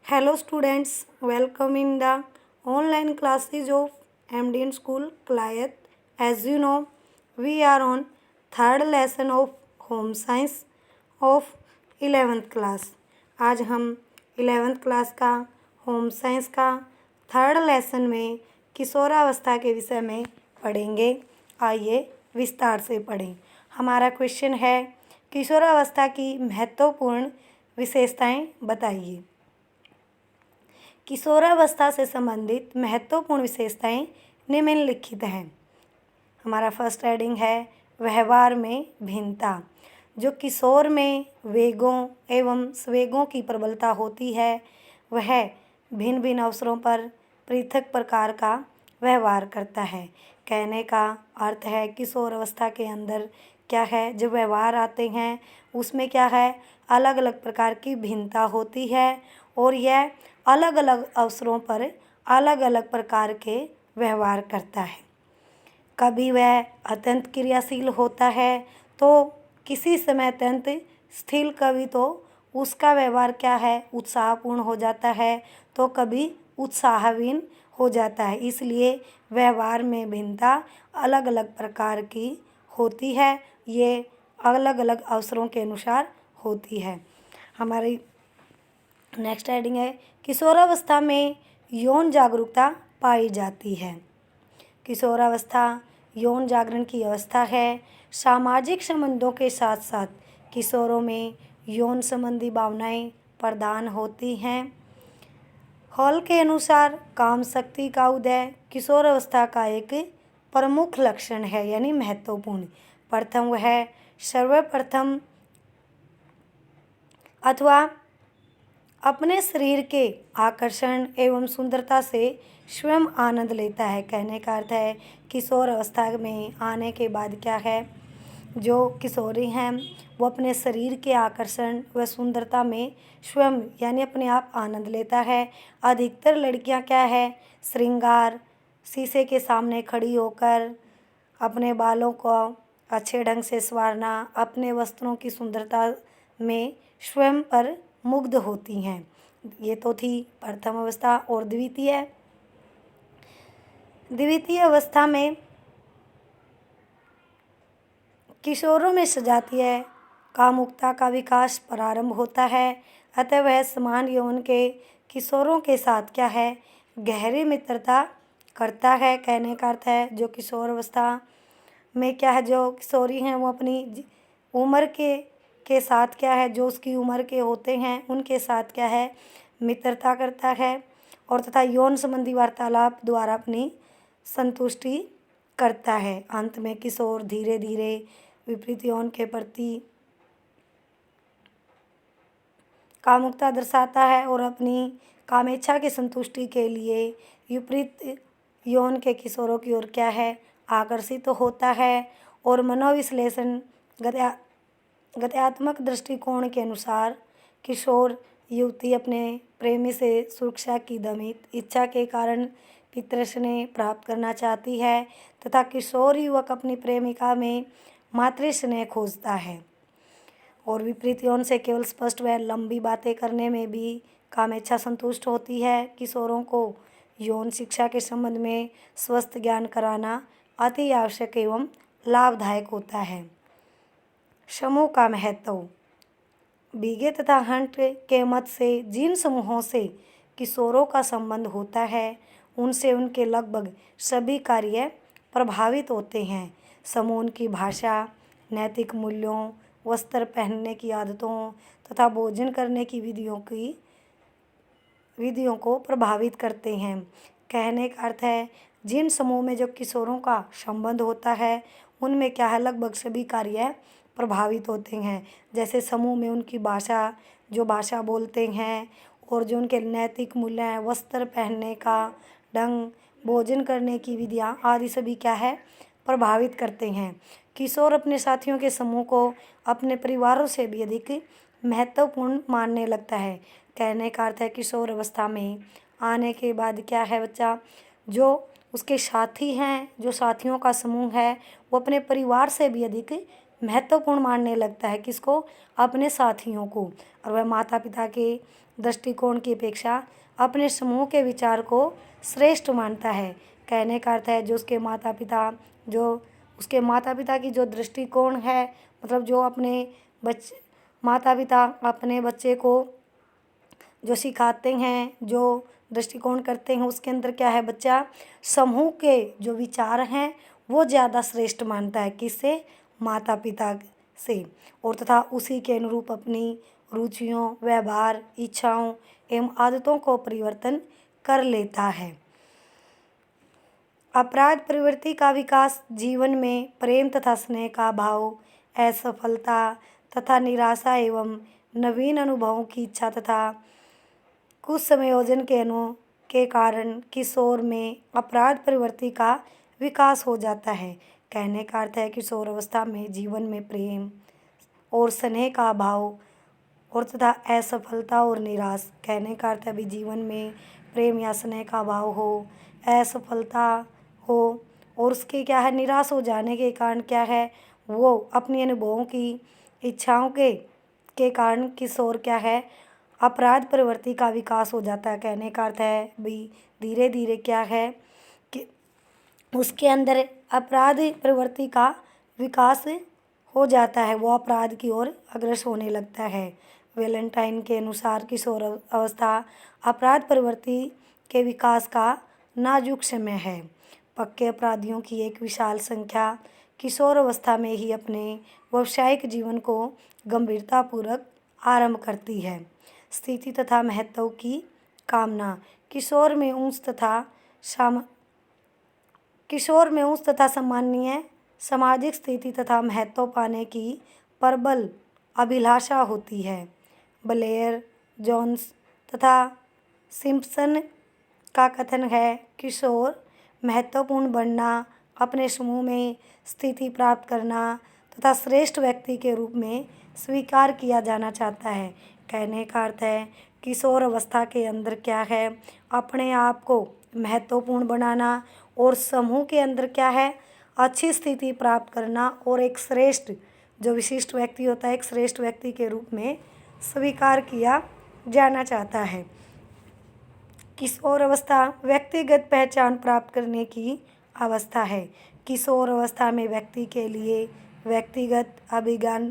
Hello students, welcome in the online classes of MDN School Clayat. As you know, we are on third lesson of Home Science of 11th class. आज हम 11th class का home science का third lesson में किशोरावस्था के विषय में पढ़ेंगे। आइए विस्तार से पढ़ें। हमारा क्वेश्चन है किशोरावस्था की महत्वपूर्ण विशेषताएं बताइए। किशोरावस्था से संबंधित महत्वपूर्ण विशेषताएं निम्नलिखित हैं। हमारा फर्स्ट हेडिंग है व्यवहार में भिन्नता। जो किशोर में वेगों एवं संवेगों की प्रबलता होती है वह भिन्न भिन्न अवसरों पर पृथक प्रकार का व्यवहार करता है। कहने का अर्थ है किशोर अवस्था के अंदर क्या है, जो व्यवहार आते हैं उसमें क्या है, अलग अलग प्रकार की भिन्नता होती है और यह अलग अलग अवसरों पर अलग अलग प्रकार के व्यवहार करता है। कभी वह अत्यंत क्रियाशील होता है तो किसी समय अत्यंत स्थिर, कभी तो उसका व्यवहार क्या है, उत्साहपूर्ण हो जाता है तो कभी उत्साहहीन हो जाता है। इसलिए व्यवहार में भिन्नता अलग अलग प्रकार की होती है, ये अलग अलग अवसरों के अनुसार होती है। हमारी नेक्स्ट हेडिंग है किशोरावस्था में यौन जागरूकता पाई जाती है। किशोरावस्था यौन जागरण की अवस्था है। सामाजिक संबंधों के साथ साथ किशोरों में यौन संबंधी भावनाएं प्रदान होती हैं। हॉल के अनुसार काम शक्ति का उदय किशोरावस्था का एक प्रमुख लक्षण है, यानी महत्वपूर्ण। प्रथम वह सर्वप्रथम अथवा अपने शरीर के आकर्षण एवं सुंदरता से स्वयं आनंद लेता है। कहने का अर्थ है किशोर अवस्था में आने के बाद क्या है, जो किशोरी हैं वो अपने शरीर के आकर्षण व सुंदरता में स्वयं यानी अपने आप आनंद लेता है। अधिकतर लड़कियां क्या है, श्रृंगार, शीशे के सामने खड़ी होकर अपने बालों को अच्छे ढंग से संवारना, अपने वस्त्रों की सुंदरता में स्वयं पर मुग्ध होती हैं। ये तो थी प्रथम अवस्था। और द्वितीय अवस्था में किशोरों में सजातीय कामुकता का विकास प्रारंभ होता है। अतः वह समान यौन के किशोरों के साथ क्या है, गहरी मित्रता करता है। कहने का अर्थ है जो किशोर अवस्था में क्या है, जो किशोरी हैं वो अपनी उम्र के साथ क्या है, जो उसकी उम्र के होते हैं उनके साथ क्या है, मित्रता करता है और तथा यौन संबंधी वार्तालाप द्वारा अपनी संतुष्टि करता है। अंत में किशोर धीरे धीरे विपरीत यौन के प्रति कामुकता दर्शाता है और अपनी कामेच्छा की संतुष्टि के लिए विपरीत यौन के किशोरों की ओर क्या है, आकर्षित होता है। और मनोविश्लेषण गत्यात्मक दृष्टिकोण के अनुसार किशोर युवती अपने प्रेमी से सुरक्षा की दमित इच्छा के कारण पितृ स्नेह प्राप्त करना चाहती है तथा किशोर युवक अपनी प्रेमिका में मातृ स्नेह खोजता है। और विपरीत यौन से केवल स्पष्ट व लंबी बातें करने में भी कामेच्छा संतुष्ट होती है। किशोरों को यौन शिक्षा के संबंध में स्वस्थ ज्ञान कराना अति आवश्यक एवं लाभदायक होता है। समूह का महत्व। बीगे तथा हंट के मत से जिन समूहों से किशोरों का संबंध होता है उनसे उनके लगभग सभी कार्य प्रभावित होते हैं। समूह की भाषा, नैतिक मूल्यों, वस्त्र पहनने की आदतों तथा भोजन करने की विधियों को प्रभावित करते हैं। कहने का अर्थ है जिन समूह में जो किशोरों का संबंध होता है उनमें क्या है, लगभग सभी कार्य प्रभावित होते हैं। जैसे समूह में उनकी भाषा, जो भाषा बोलते हैं और जो उनके नैतिक मूल्य हैं, वस्त्र पहनने का ढंग, भोजन करने की विधियाँ आदि सभी क्या है, प्रभावित करते हैं। किशोर अपने साथियों के समूह को अपने परिवारों से भी अधिक महत्वपूर्ण मानने लगता है। कहने का अर्थ है किशोर अवस्था में आने के बाद क्या है, बच्चा जो उसके साथी हैं, जो साथियों का समूह है वो अपने परिवार से भी अधिक महत्वपूर्ण मानने लगता है। किसको? अपने साथियों को। और वह माता पिता के दृष्टिकोण की अपेक्षा अपने समूह के विचार को श्रेष्ठ मानता है। कहने का अर्थ है जो उसके माता पिता की जो दृष्टिकोण है, मतलब जो अपने माता पिता अपने बच्चे को जो सिखाते हैं, जो दृष्टिकोण करते हैं, उसके अंदर क्या है, बच्चा समूह के जो विचार हैं वो ज़्यादा श्रेष्ठ मानता है। किससे? माता पिता से। और तथा उसी के अनुरूप अपनी रुचियों, व्यवहार, इच्छाओं एवं आदतों को परिवर्तन कर लेता है। अपराध प्रवृत्ति का विकास जीवन में प्रेम तथा स्नेह का भाव, असफलता तथा निराशा एवं नवीन अनुभवों की इच्छा तथा कुछ संयोजन के कारण किशोर में अपराध प्रवृत्ति का विकास हो जाता है। कहने का अर्थ है किशोर अवस्था में जीवन में प्रेम और स्नेह का भाव और तथा असफलता और निराश। कहने का अर्थ है भी जीवन में प्रेम या स्नेह का भाव हो, असफलता हो और उसके क्या है, निराश हो जाने के कारण क्या है, वो अपनी अनुभवों की इच्छाओं के कारण किशोर क्या है, अपराध प्रवृत्ति का विकास हो जाता है। कहने का अर्थ है भी धीरे धीरे क्या है कि उसके अंदर अपराध प्रवृत्ति का विकास हो जाता है, वो अपराध की ओर अग्रसर होने लगता है। वैलेंटाइन के अनुसार किशोर अवस्था अपराध प्रवृत्ति के विकास का नाजुक समय है। पक्के अपराधियों की एक विशाल संख्या किशोर अवस्था में ही अपने व्यावसायिक जीवन को गंभीरतापूर्वक आरंभ करती है। स्थिति तथा महत्व की कामना। किशोर में उच्च तथा सामान्य सामाजिक स्थिति तथा महत्व पाने की प्रबल अभिलाषा होती है। ब्लेयर, जोन्स तथा सिम्पसन का कथन है, किशोर महत्वपूर्ण बनना, अपने समूह में स्थिति प्राप्त करना तथा श्रेष्ठ व्यक्ति के रूप में स्वीकार किया जाना चाहता है। कहने का अर्थ है किशोर अवस्था के अंदर क्या है, अपने आप को महत्वपूर्ण बनाना और समूह के अंदर क्या है, अच्छी स्थिति प्राप्त करना और एक श्रेष्ठ जो विशिष्ट व्यक्ति होता है, एक श्रेष्ठ व्यक्ति के रूप में स्वीकार किया जाना चाहता है। किशोर अवस्था व्यक्तिगत पहचान प्राप्त करने की अवस्था है। किशोर अवस्था में व्यक्ति के लिए व्यक्तिगत अभिज्ञान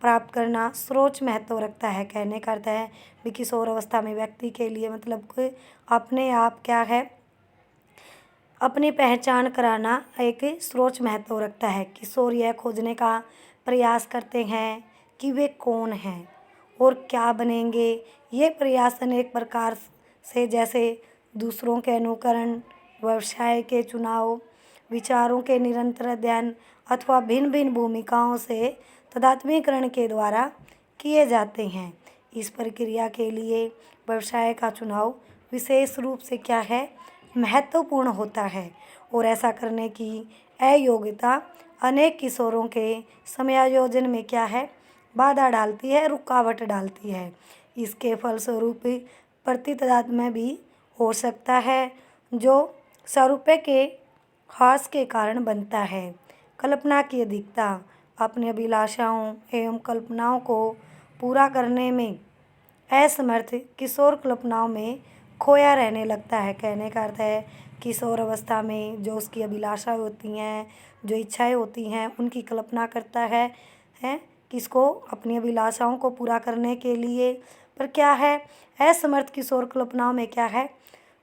प्राप्त करना सर्वोच्च महत्व रखता है। कहने का अर्थ है कि किशोर अवस्था में व्यक्ति के लिए मतलब कि अपने आप क्या है, अपनी पहचान कराना एक सर्वोच्च महत्व रखता है। किशोर यह खोजने का प्रयास करते हैं कि वे कौन हैं और क्या बनेंगे। ये प्रयास अनेक प्रकार से, जैसे दूसरों के अनुकरण, व्यवसाय के चुनाव, विचारों के निरंतर अध्ययन अथवा भिन्न भिन्न भूमिकाओं से तादात्म्यकरण के द्वारा किए जाते हैं। इस प्रक्रिया के लिए व्यवसाय का चुनाव विशेष रूप से क्या है, महत्वपूर्ण होता है और ऐसा करने की अयोग्यता अनेक किशोरों के समायोजन में क्या है, बाधा डालती है, रुकावट डालती है। इसके फलस्वरूप प्रतितादात्म्य भी हो सकता है जो स्वरूपे के हास के कारण बनता है। कल्पना की अधिकता। अपनी अभिलाषाओं एवं कल्पनाओं को पूरा करने में असमर्थ किशोर कल्पनाओं में खोया रहने लगता है। कहने का अर्थ है किशोर अवस्था में जो उसकी अभिलाषाएं होती हैं, जो इच्छाएं होती हैं, उनकी कल्पना करता है किसको, अपनी अभिलाषाओं को पूरा करने के लिए, पर क्या है, असमर्थ किशोर कल्पनाओं में क्या है,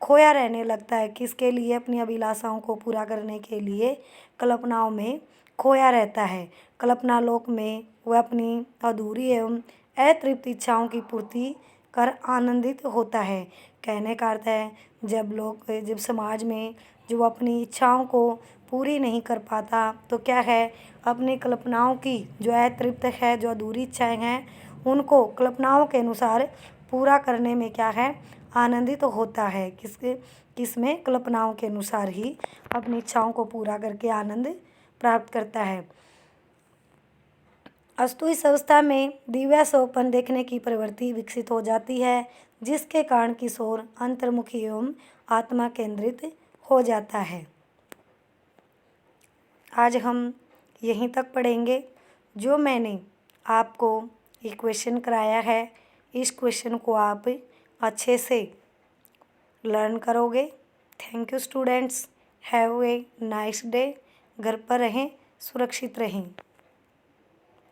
खोया रहने लगता है। किसके लिए? अपनी अभिलाषाओं को पूरा करने के लिए कल्पनाओं में खोया रहता है। कल्पना लोक में वह अपनी अधूरी एवं अतृप्त इच्छाओं की पूर्ति कर आनंदित होता है। कहने का अर्थ है जब समाज में जो अपनी इच्छाओं को पूरी नहीं कर पाता तो क्या है, अपनी कल्पनाओं की जो अतृप्त है, जो अधूरी इच्छाएं हैं, उनको कल्पनाओं के अनुसार पूरा करने में क्या है, आनंदित होता है। किसमें? कल्पनाओं के अनुसार ही अपनी इच्छाओं को पूरा करके आनंद प्राप्त करता है। अस्तु इस अवस्था में दिव्य स्वप्न देखने की प्रवृत्ति विकसित हो जाती है, जिसके कारण किशोर अंतर्मुखी एवं आत्मा केंद्रित हो जाता है। आज हम यहीं तक पढ़ेंगे। जो मैंने आपको ये क्वेश्चन कराया है, इस क्वेश्चन को आप अच्छे से लर्न करोगे। Thank you students, have a nice day. घर पर रहें, सुरक्षित रहें।